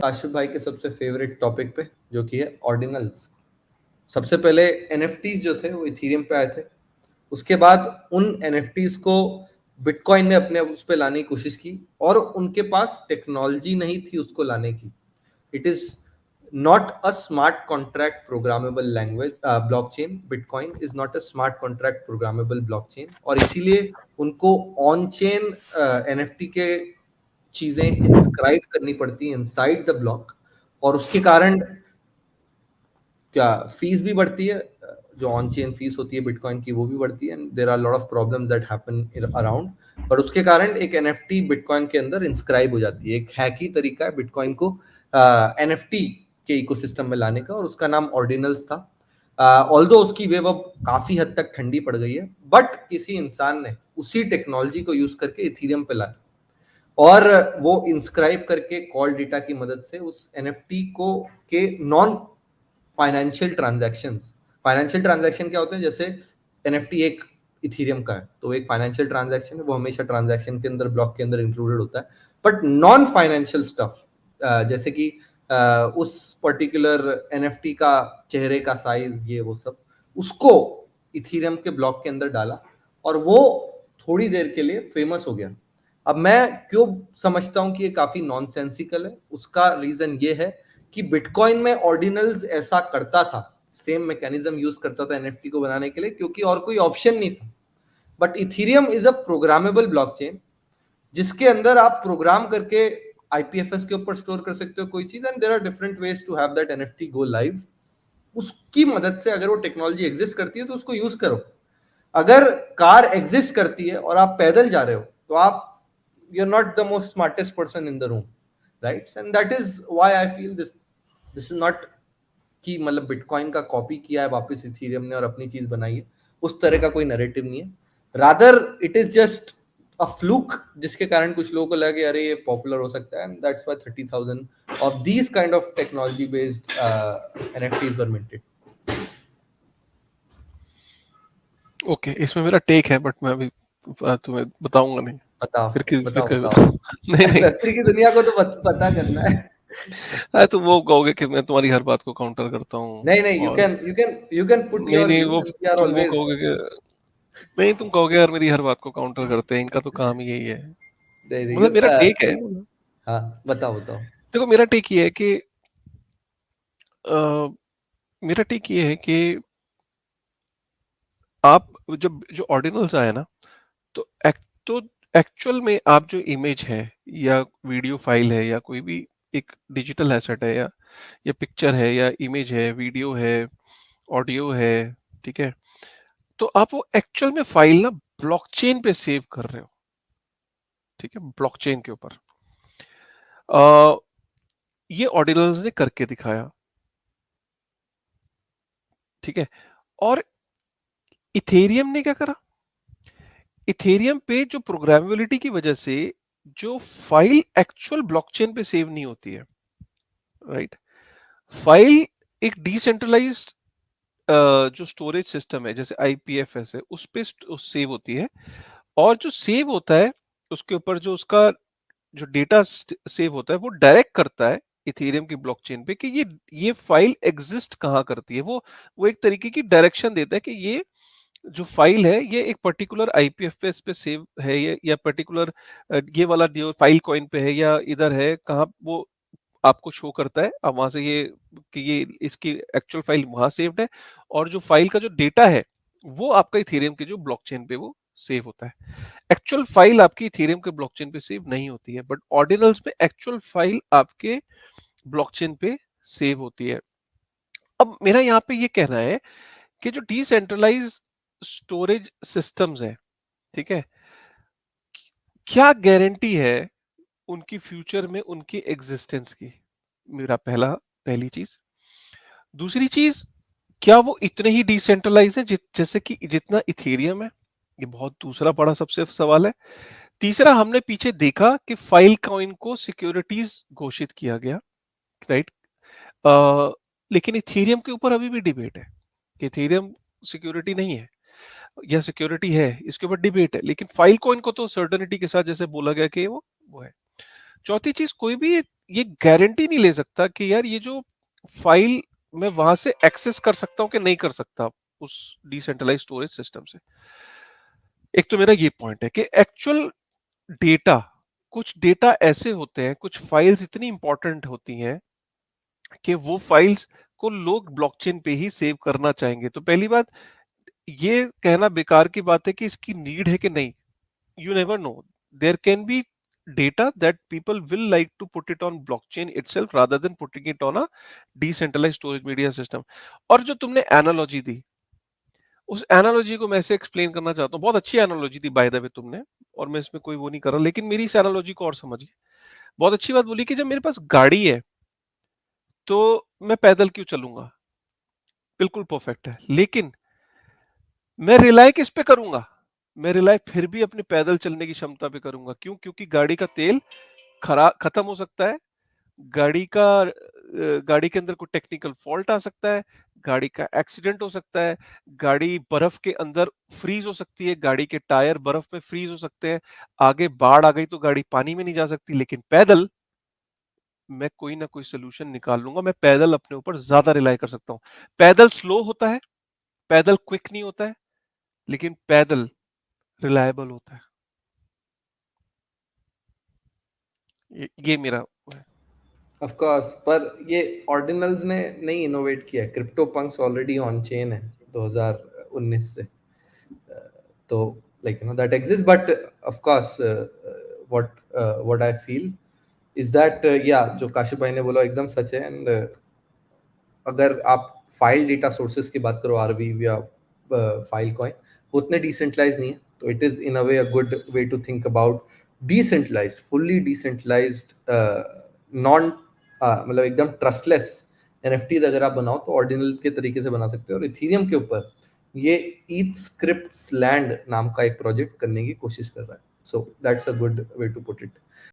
आशिफ भाई के सबसे फेवरेट टॉपिक पे, जो कि है ऑर्डिनल्स। सबसे पहले एनएफटीज जो थे वो इथीरियम पे आए थे। उसके बाद उन एनएफटीज को बिटकॉइन ने अपने उस पे लाने की कोशिश की, और उनके पास टेक्नोलॉजी नहीं थी उसको लाने की। It is not a smart contract programmable language blockchain. Bitcoin is not a smart contract programmable blockchain, और इसीलिए उनको ऑन चेन एनएफटी के चीजें इंस्क्राइब करनी पड़ती है इनसाइड द ब्लॉक, और उसके कारण क्या फीस भी बढ़ती है। जो ऑन चेन फीस होती है बिटकॉइन की वो भी बढ़ती है, and there are lot of problems that happen around. पर उसके कारण एक एनएफटी बिटकॉइन के अंदर इंस्क्राइब हो जाती है। एक हैकी तरीका है बिटकॉइन को एनएफटी के इकोसिस्टम में लाने का, और उसका नाम ऑर्डिनल्स था। ऑल्दो उसकी वेव अब काफी हद तक ठंडी पड़ गई है, बट किसी इंसान ने उसी टेक्नोलॉजी को यूज करके इथीरियम पे लाया, और वो इंस्क्राइब करके कॉल डेटा की मदद से उस एनएफटी को के नॉन फाइनेंशियल ट्रांजैक्शन क्या होते हैं? जैसे एनएफटी एक इथीरियम का है तो एक फाइनेंशियल ट्रांजैक्शन है, वो हमेशा ट्रांजैक्शन के अंदर, ब्लॉक के अंदर इंक्लूडेड होता है। बट नॉन फाइनेंशियल स्टफ, जैसे कि उस पर्टिकुलर एनएफटी का चेहरे का साइज, ये वो सब, उसको इथीरियम के ब्लॉक के अंदर डाला, और वो थोड़ी देर के लिए फेमस हो गया। अब मैं क्यों समझता हूं कि ये काफी नॉनसेंसिकल है, उसका रीजन ये है कि बिटकॉइन में ऑर्डिनल्स ऐसा करता था, सेम मैकेनिज्म यूज करता था एनएफटी को बनाने के लिए, क्योंकि और कोई ऑप्शन नहीं था। But Ethereum is a programmable blockchain, जिसके अंदर आप प्रोग्राम करके आईपीएफएस के ऊपर स्टोर कर सकते हो कोई चीज, and there are different ways to have that NFT go live. उसकी मदद से अगर वो टेक्नोलॉजी एग्जिस्ट करती है तो उसको यूज करो। अगर कार एग्जिस्ट करती है और आप पैदल जा रहे हो तो आप, you are not the most smartest person in the room, right? And that is why I feel this is not कि मतलब बिटकॉइन का कॉपी किया है वापस इथीरियम ने और अपनी चीज बनाई है। उस तरह का कोई नैरेटिव नहीं है। Rather it is just a fluke, जिसके कारण कुछ लोगों को लगे अरे ये पॉपुलर हो सकता है, and that's why 30,000 of these kind of technology based NFTs were minted. Okay, इसमें मेरा टेक है, बट मैं अभी तुम्हें बताऊंगा नहीं। बताओ फिर किस बताओ फिर बताओ। नहीं नहीं वेब3 की दुनिया को तो पता करना है। तुम वो कहोगे कि मैं तुम्हारी हर बात को काउंटर करता हूँ, नहीं नहीं, और यू कैन पुट नहीं योर नहीं, व्यूज वो एंड वी आर तुम वो ऑलवेज। कहोगे कि नहीं, तुम कहोगे यार मेरी हर बात को काउंटर करते हैं, इनका तो काम ही यही है। नहीं नहीं, मतलब मेरा टेक है, हाँ बताओ बताओ। देखो मेरा टेक ये है कि मेरा टेक ये है कि आप जब जो ऑर्डिनल्स आए ना, तो तो एक्चुअल में आप जो इमेज है या वीडियो फाइल है या कोई भी एक डिजिटल एसेट है, या पिक्चर है या इमेज है, वीडियो है, ऑडियो है, ठीक है, तो आप वो एक्चुअल में फाइल ना ब्लॉकचेन पे सेव कर रहे हो, ठीक है, ब्लॉकचेन के ऊपर। ये ऑर्डिनल्स ने करके दिखाया, ठीक है। और इथेरियम ने क्या करा? इथेरियम पे जो प्रोग्रामेबिलिटी की वजह से जो फाइल एक्चुअल ब्लॉकचेन पे सेव नहीं होती है, राइट, फाइल एक डिसेंट्रलाइज्ड जो स्टोरेज सिस्टम है जैसे आईपीएफएस है, उस पे सेव होती है, और जो सेव होता है उसके ऊपर जो उसका जो डेटा सेव होता है वो डायरेक्ट करता है इथेरियम की ब्लॉकचेन पे कि ये फाइल एग्जिस्ट कहाँ करती है। वो एक तरीके की डायरेक्शन देता है कि ये जो फाइल है ये एक पर्टिकुलर आईपीएफएस पे सेव है, या पर्टिकुलर ये वाला जो फाइल कॉइन पे है या इधर है, कहाँ वो आपको शो करता है। अब वहां से ये कि ये इसकी एक्चुअल फाइल वहां सेव्ड है, और जो फाइल का जो डेटा है वो आपका इथेरियम के जो ब्लॉकचेन पे वो सेव होता है। एक्चुअल फाइल आपकी इथेरियम के ब्लॉकचेन पे सेव नहीं होती है, बट ऑर्डिनल्स में एक्चुअल फाइल आपके ब्लॉकचेन पे सेव होती है। अब मेरा यहाँ पे ये कहना है कि जो डिसेंट्रलाइज स्टोरेज सिस्टम्स हैं, ठीक है, क्या गारंटी है उनकी फ्यूचर में उनकी एग्जिस्टेंस की? मेरा पहली चीज। दूसरी चीज, क्या वो इतने ही डिसेंट्रलाइज है जैसे कि जितना इथेरियम है? ये बहुत दूसरा बड़ा सबसे सवाल है। तीसरा, हमने पीछे देखा कि फाइल कॉइन को सिक्योरिटीज घोषित किया गया, राइट, लेकिन इथेरियम के ऊपर अभी भी डिबेट है कि इथेरियम सिक्योरिटी नहीं है या सिक्योरिटी है, इसके ऊपर डिबेट है। लेकिन फाइल कॉइन को तो सर्टेनिटी के साथ जैसे बोला गया कि वो है। चौथी चीज, कोई भी ये गारंटी नहीं ले सकता कि यार ये जो फाइल मैं वहां से एक्सेस कर सकता हूं कि नहीं कर सकता उस डिसेंट्रलाइज स्टोरेज सिस्टम से। एक तो मेरा ये पॉइंट है कि एक्चुअल डेटा, कुछ डेटा ऐसे होते हैं, कुछ फाइल्स इतनी इंपॉर्टेंट होती हैं कि वो फाइल्स को लोग ब्लॉकचेन पे ही सेव करना चाहेंगे। तो पहली बात, ये कहना बेकार की बात है कि इसकी नीड है कि नहीं। You never know. There can be data that people will like to put it on blockchain itself rather than putting it on a decentralized storage media system. और जो तुमने एनालॉजी दी, उस एनालॉजी को मैं ऐसे एक्सप्लेन करना चाहता हूँ। बहुत अच्छी analogy the by the way तुमने, और मैं इसमें कोई वो नहीं कर रहा, लेकिन मेरी इस एनालॉजी को और समझिए। बहुत अच्छी बात बोली कि जब मेरे पास गाड़ी है तो मैं पैदल क्यों चलूंगा, बिल्कुल परफेक्ट है। लेकिन मैं रिलाय किस पे करूंगा? मैं रिलाय फिर भी अपने पैदल चलने की क्षमता पे करूंगा। क्यों? क्योंकि गाड़ी का तेल खत्म हो सकता है, गाड़ी के अंदर कोई टेक्निकल फॉल्ट आ सकता है, गाड़ी का एक्सीडेंट हो सकता है, गाड़ी बर्फ के अंदर फ्रीज हो सकती है, गाड़ी के टायर बर्फ में फ्रीज हो सकते हैं, आगे बाढ़ आ गई तो गाड़ी पानी में नहीं जा सकती। लेकिन पैदल मैं कोई ना कोई सोल्यूशन निकाल लूंगा। मैं पैदल अपने ऊपर ज्यादा रिलाई कर सकता हूँ। पैदल स्लो होता है, पैदल क्विक नहीं होता है, लेकिन पैदल रिलायबल होता है। ये मेरा वो है। ऑफ कोर्स, पर ये ऑर्डिनल्स ने नहीं इनोवेट किया है। Crypto Punk's already on chain है 2019 से। तो like you know that exist, but of course what I feel is that या जो काशिफ भाई ने बोला एकदम सच है। एंड अगर आप फाइल डेटा सोर्सेस की बात करो, आरवी या फाइल कॉइन, उतने डिसेंट्रलाइज नहीं है। तो it is in a way a good way to think about decentralised, fully decentralised, non मतलब एकदम ट्रस्टलेस एनएफटीज अगर आप बनाओ तो ऑर्डिनल के तरीके से बना सकते हो। और इथीरियम के ऊपर ये ईथ स्क्रिप्ट्स लैंड नाम का एक प्रोजेक्ट करने की कोशिश कर रहा है। So that's a good way to put it.